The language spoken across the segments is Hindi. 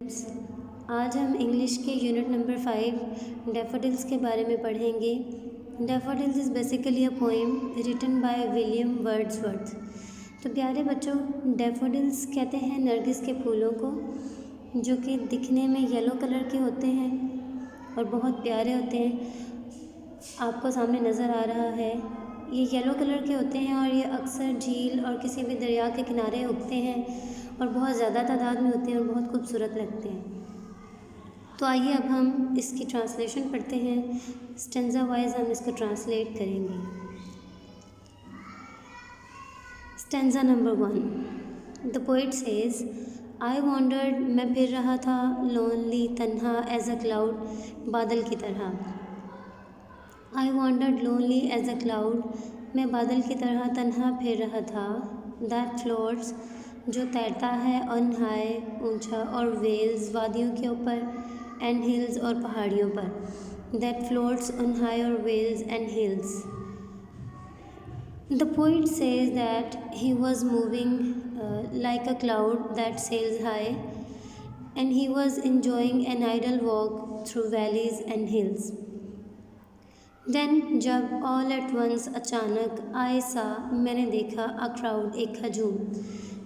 आज हम इंग्लिश के यूनिट नंबर 5 डैफोडिल्स के बारे में पढ़ेंगे। Daffodils is basically a poem written by William Wordsworth. तो प्यारे बच्चों, डैफोडिल्स कहते हैं नरगिस के फूलों को, जो कि दिखने में येलो कलर के होते हैं और बहुत प्यारे होते हैं। आपको सामने नज़र आ रहा है, ये येलो कलर के होते हैं और ये अक्सर झील और किसी भी दरिया के किनारे उगते हैं और बहुत ज़्यादा तादाद में होते हैं और बहुत खूबसूरत लगते हैं। तो आइए अब हम इसकी ट्रांसलेशन पढ़ते हैं। स्टेंजा वाइज हम इसको ट्रांसलेट करेंगे। Stanza number 1। The poet says, I wandered, मैं फिर रहा था, लोनली, तन्हा, एज अ क्लाउड, बादल की तरह। I wandered lonely as a cloud, मैं बादल की तरह तन्हा फिर रहा था। दैट फ्लोट्स, जो तैरता है, ऑन हाई, ऊंचा, और वेल्स, वादियों के ऊपर, एंड हिल्स, और पहाड़ियों पर। दैट फ्लोट्स ऑन हाई, और vales and hills. The poet says that he was moving like a cloud that sails high, and he was enjoying an idle walk through valleys and hills. Then जब all at once अचानक, I saw, मैंने देखा, a crowd, एक हजूम।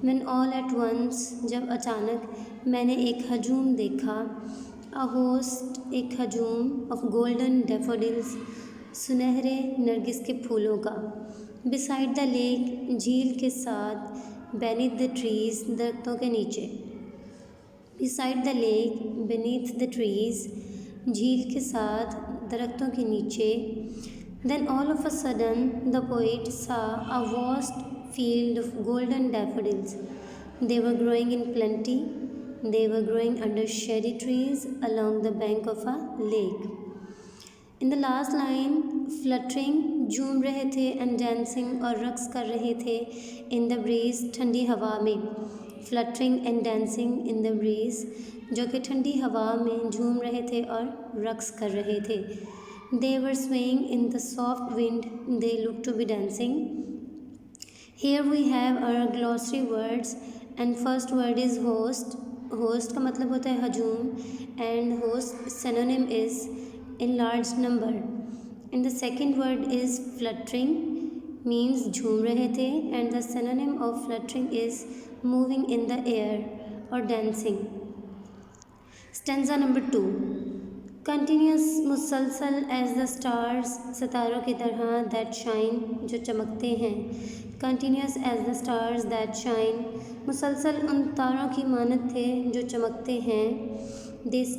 When all at once, जब अचानक, मैंने एक हजूम देखा, a host, एक हजूम, of golden daffodils, सुनहरे नरगिस के फूलों का। Beside the lake, झील के साथ, beneath the trees, दरख्तों के नीचे। Beside the lake, beneath the trees, झील के साथ, दरख्तों के नीचे। Then all of a sudden, the poet saw a vast field of golden daffodils. They were growing in plenty. They were growing under shady trees along the bank of a lake. In the last line, fluttering, झूम रहे थे, and dancing, और रक्स कर रहे थे, in the breeze, ठंडी हवा में। Fluttering and dancing in the breeze, जो कि ठंडी हवा में झूम रहे थे और रक्स कर रहे थे। They were swaying in the soft wind, they looked to be dancing. Here we have our glossary words, and first word is host. Host का मतलब होता है हजूम, and host synonym is in large number. And the second word is fluttering, means झूम रहे थे, and the synonym of fluttering is moving in the air or dancing. Stanza number 2. Continuous, मुसलसल, as the stars, सितारों की तरह, that shine, जो चमकते हैं। Continuous as the stars that shine, मुसलसल उन तारों की मानद थे जो चमकते हैं। This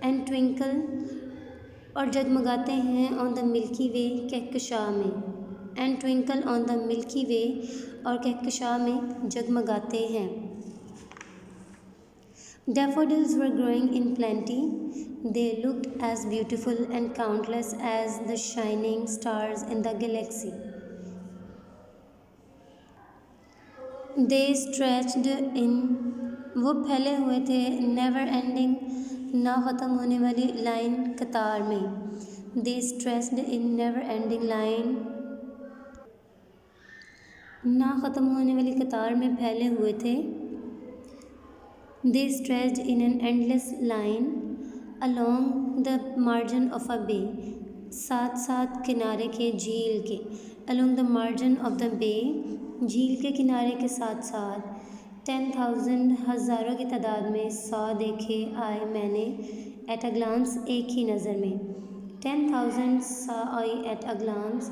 and twinkle, और जगमगाते हैं, ऑन द मिल्की वे, कहकशां में। And twinkle on the milky way, और कहकशां में जगमगाते हैं। Daffodils were growing in plenty. They looked as beautiful and countless as the shining stars in the galaxy. They stretched in, वो फैले हुए थे, never ending, ना ख़त्म होने वाली लाइन, कतार में। They stretched in never ending line, ना ख़त्म होने वाली कतार में फैले हुए थे। They stretched in an endless line along the margin of a bay, साथ साथ किनारे के, झील के। Along the margin of the bay, झील के किनारे के साथ साथ। 10,000, हज़ारों की तादाद में, saw, देखे, आए, मैंने, at a glance, एक ही नज़र में। 10,000 saw I at a glance,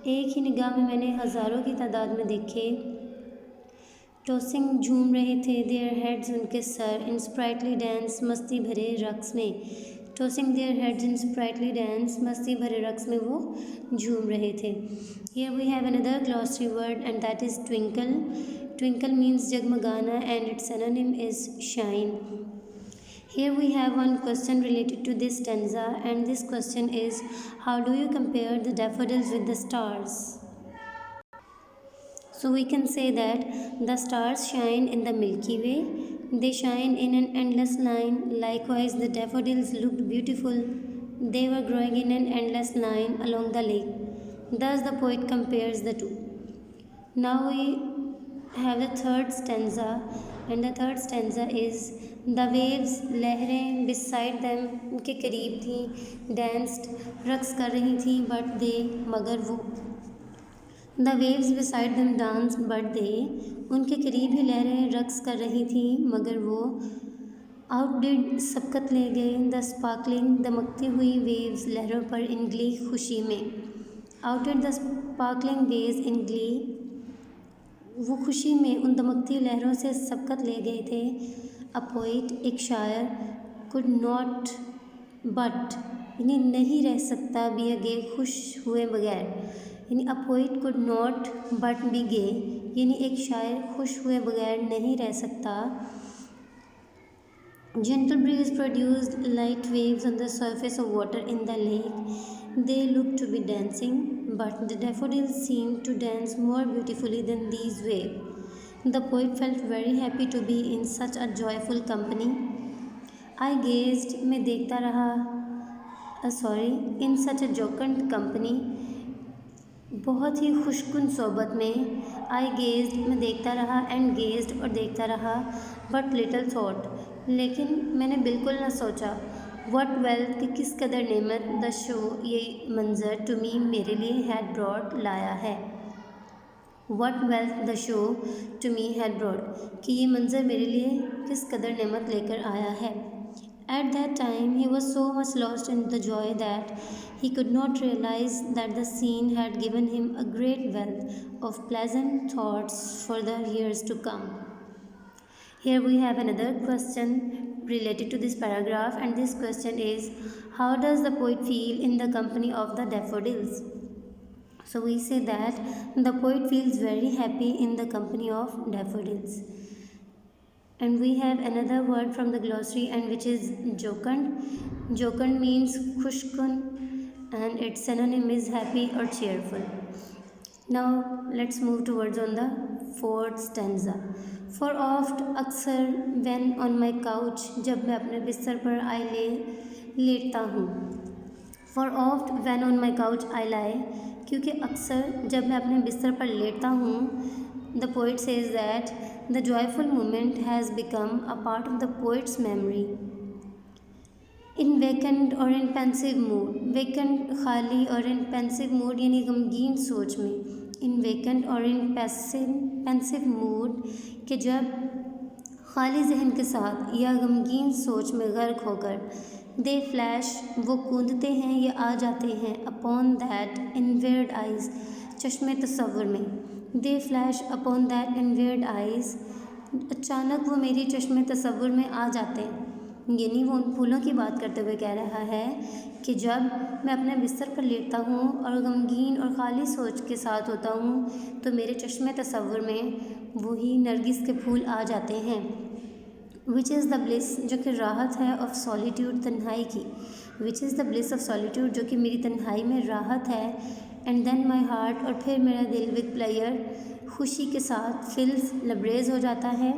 एक ही निगाह में मैंने हज़ारों की तादाद में देखे। टॉसिंग, झूम रहे थे, their heads, उनके सर, in sprightly dance, मस्ती भरे रक्स में। Tossing their heads in sprightly dance, मस्ती भरे रक्स में वो झूम रहे थे। Here we have another glossary word, and that is twinkle. Twinkle means जगमगाना, and its synonym is shine. Here we have one question related to this stanza, and this question is, how do you compare the daffodils with the stars? So we can say that the stars shine in the Milky Way. They shine in an endless line. Likewise, the daffodils looked beautiful. They were growing in an endless line along the lake. Thus the poet compares the two. Now we have the third stanza, and the third stanza is, the waves लहरें बिसाइड देम उनके करीब थीं, डांस्ड रक्स कर रही थीं, बट दे मगर वो the waves beside them dance but they उनके करीब ही लहरें रक्स कर रही थीं, मगर वो आउटडिड सबकत ले गए द स्पार्कलिंग दमकती हुई वेव्स लहरों पर इन ग्ली खुशी में outdid the sparkling waves in glee वो खुशी में उन दमकती लहरों से सबकत ले गए थे। अ पोइट एक शायर कुड नॉट बट यानी नहीं रह सकता बी अ गे खुश हुए बगैर यानी a poet could not but be gay यानी एक शायर खुश हुए बगैर नहीं रह सकता। Gentle breeze produced light waves on the surface of water in the lake. They looked to be dancing, but the daffodils seemed to dance more beautifully than these waves. The poet felt very happy to be in such a joyful company. I gazed, मैं देखता रहा, in such a jocund company. बहुत ही खुशकुन सोबत में आई गेज्ड मैं देखता रहा एंड गेज्ड और देखता रहा बट लिटल थॉट लेकिन मैंने बिल्कुल न सोचा व्हाट वेल्थ कि किस कदर नेमत द शो ये मंज़र टू मी मेरे लिए हैड ब्रॉड लाया है what wealth the show to me had brought कि ये मंज़र मेरे लिए किस कदर नेमत लेकर आया है। At that time, he was so much lost in the joy that he could not realize that the scene had given him a great wealth of pleasant thoughts for the years to come. Here we have another question related to this paragraph, and this question is, how does the poet feel in the company of the daffodils? So we say that the poet feels very happy in the company of daffodils. And we have another word from the glossary and which is jocund. Jocund means khushkun and its synonym is happy or cheerful. Now let's move towards on the fourth stanza. For oft अक्सर when on my couch जब मैं अपने बिस्तर पर लेटता हूँ For oft when on my couch I lie क्योंकि अक्सर जब मैं अपने बिस्तर पर लेटता हूँ The poet says that the joyful moment has become a part of the poet's memory. In vacant or in pensive mood, vacant खाली और in pensive mood यानी गमगीन सोच में, in vacant और in pensive mood कि जब खाली जहन के साथ या गमगीन सोच में गर्क होकर दे फ्लैश वो कूदते हैं या आ जाते हैं अपॉन दैट इनवेयर्ड आइज चश्मे तसव्वुर में they flash upon that inward eyes अचानक वो मेरी चश्मे तसव्वुर में आ जाते हैं यानी वो उन फूलों की बात करते हुए कह रहा है कि जब मैं अपने बिस्तर पर लेटता हूँ और गमगीन और खाली सोच के साथ होता हूँ तो मेरे चश्मे तसव्वुर में वही नरगिस के फूल आ जाते हैं विच इज़ द ब्लिस जो कि राहत है ऑफ सॉलिट्यूड तन्हाई की which is the bliss of solitude जो कि मेरी तन्हाई में राहत है एंड देन माई हार्ट और फिर मेरा दिल विद प्लेयर खुशी के साथ फिल्स लबरेज हो जाता है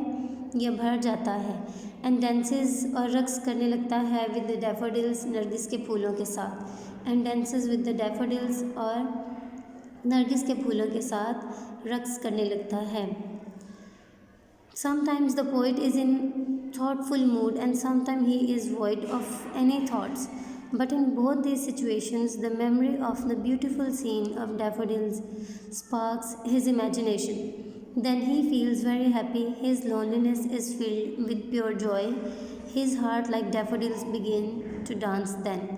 या भर जाता है एंड डांसेस और रक्स करने लगता है विद द डैफोडिल्स नरगिस के फूलों के साथ and dances with the daffodils और नरगिस के फूलों के साथ रक्स करने लगता है। Sometimes the poet is in thoughtful mood and sometimes he is void of any thoughts. But in both these situations, the memory of the beautiful scene of daffodils sparks his imagination. Then he feels very happy, his loneliness is filled with pure joy, his heart like daffodils begin to dance then.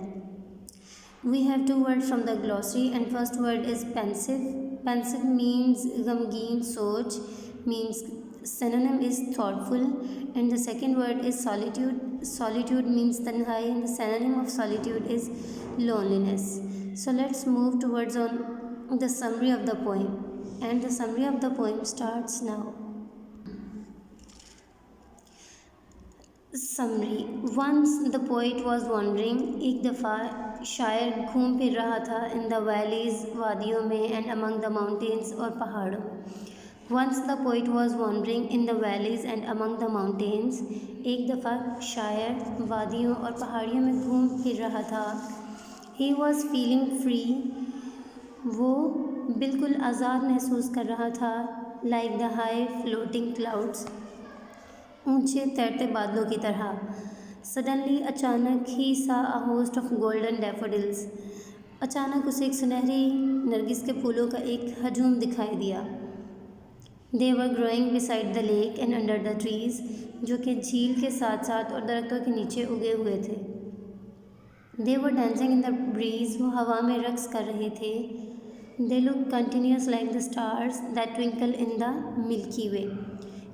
We have two words from the glossary and first word is pensive. Pensive means gamgeen soch, means synonym is thoughtful and the second word is solitude. Solitude means tanhai and the synonym of solitude is loneliness. So let's move towards on the summary of the poem and the summary of the poem starts now. Summary. Once the poet was wandering, एक दफ़ा शायर घूम फिर रहा था in the valleys वादियों में and among the mountains और पहाड़ों Once the poet was wandering in the valleys and among the mountains. एक दफ़ा शायर वादियों और पहाड़ियों में घूम फिर रहा था. He was feeling free. वो बिल्कुल आज़ाद महसूस कर रहा था. Like the high floating clouds. ऊंचे तैरते बादलों की तरह। सडनली अचानक ही सा a host of golden daffodils. अचानक उसे एक सुनहरी नरगिस के फूलों का एक हजूम दिखाई दिया। They were growing beside the lake and under the trees, जो कि झील के साथ साथ और दरख्तों के नीचे उगे हुए थे। They were dancing in the breeze, वो हवा में रक्स कर रहे थे। They look continuous like the stars that twinkle in the milky way,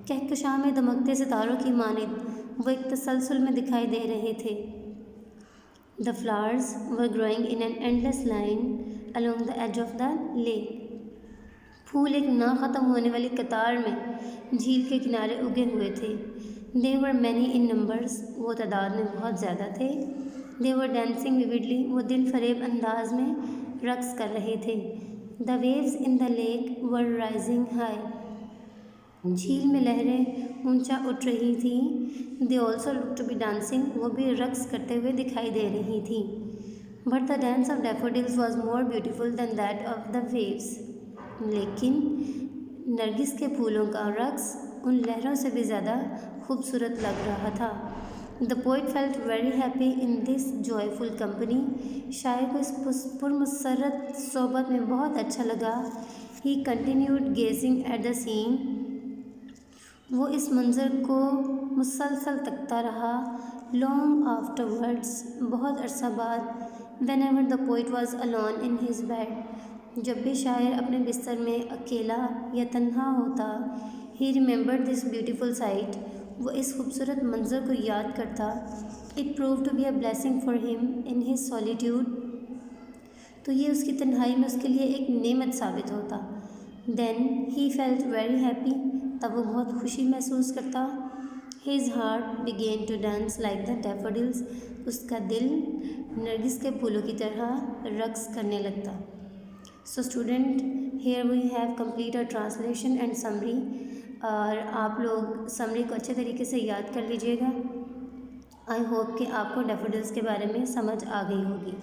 कहकशां में दमकते सितारों की मानिद वो एक तसलसल में दिखाई दे रहे थे। The flowers were growing in an endless line along the edge of the lake. फूल एक ना ख़त्म होने वाली कतार में झील के किनारे उगे हुए थे। They were many in numbers, वो तादाद में बहुत ज़्यादा थे। दे वर डांसिंग विविडली, वो दिल फरेब अंदाज में रक्स कर रहे थे। The waves in the lake were rising high, झील में लहरें ऊंचा उठ रही थीं। They also look to be dancing, वो भी रक्स करते हुए दिखाई दे रही थीं। But the dance of daffodils was more beautiful than that of the waves, लेकिन नरगिस के फूलों का रक्स उन लहरों से भी ज़्यादा खूबसूरत लग रहा था। The poet felt very happy in this joyful company, शायर को इस पुरमसरत सोबत में बहुत अच्छा लगा। He continued gazing at the scene, वो इस मंज़र को मुसलसल तकता रहा। लॉन्ग आफ्टरवर्ड्स, बहुत अरसा बाद। When ever the poet was alone in his bed, जब भी शायर अपने बिस्तर में अकेला या तन्हा होता। He remembered this beautiful sight, वो इस खूबसूरत मंज़र को याद करता। It prove to be a blessing for him in his solitude, तो ये उसकी तन्हाई में उसके लिए एक नेमत साबित होता। Then he felt very happy, तब वो बहुत खुशी महसूस करता। His heart began to dance like the daffodils, उसका दिल नरगिस के फूलों की तरह रक्स करने लगता। So student, here we have complete a translation and summary, और आप लोग समरी को अच्छे तरीके से याद कर लीजिएगा। आई होप कि आपको डैफोडिल्स के बारे में समझ आ गई होगी।